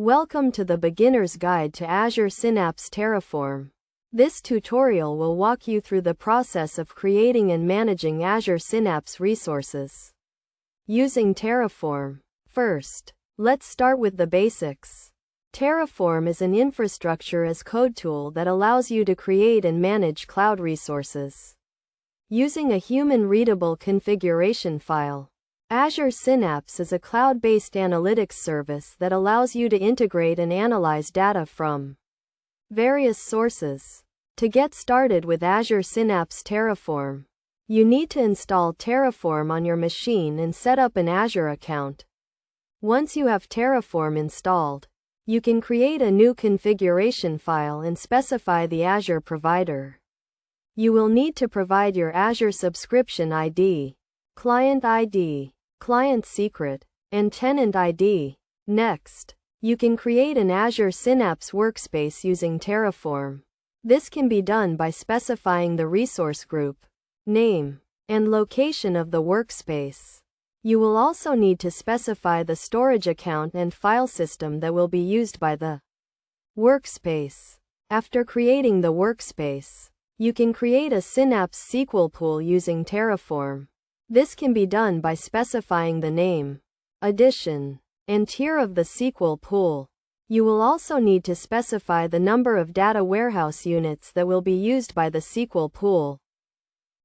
Welcome to the Beginner's Guide to Azure Synapse Terraform. This tutorial will walk you through the process of creating and managing Azure Synapse resources using Terraform. First, let's start with the basics. Terraform is an infrastructure as code tool that allows you to create and manage cloud resources using a human-readable configuration file. Azure Synapse is a cloud-based analytics service that allows you to integrate and analyze data from various sources. To get started with Azure Synapse Terraform, you need to install Terraform on your machine and set up an Azure account. Once you have Terraform installed, you can create a new configuration file and specify the Azure provider. You will need to provide your Azure subscription ID, client ID, client secret, and tenant ID. Next, you can create an Azure Synapse workspace using Terraform. This can be done by specifying the resource group, name, and location of the workspace. You will also need to specify the storage account and file system that will be used by the workspace. After creating the workspace, you can create a Synapse SQL pool using Terraform. This can be done by specifying the name, edition, and tier of the SQL pool. You will also need to specify the number of data warehouse units that will be used by the SQL pool.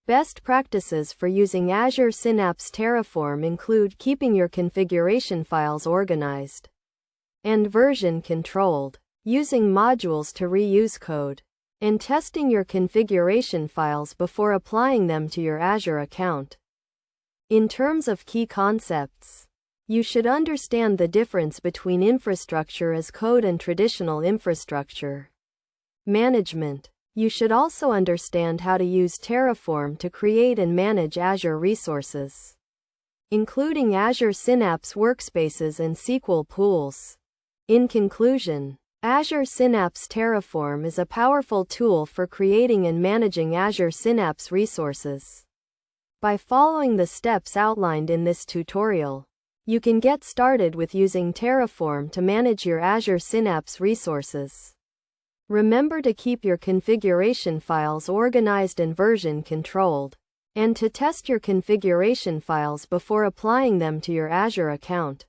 Best practices for using Azure Synapse Terraform include keeping your configuration files organized and version controlled, using modules to reuse code, and testing your configuration files before applying them to your Azure account. In terms of key concepts, you should understand the difference between infrastructure as code and traditional infrastructure management. You should also understand how to use Terraform to create and manage Azure resources, including Azure Synapse workspaces and SQL pools. In conclusion, Azure Synapse Terraform is a powerful tool for creating and managing Azure Synapse resources. By following the steps outlined in this tutorial, you can get started with using Terraform to manage your Azure Synapse resources. Remember to keep your configuration files organized and version controlled, and to test your configuration files before applying them to your Azure account.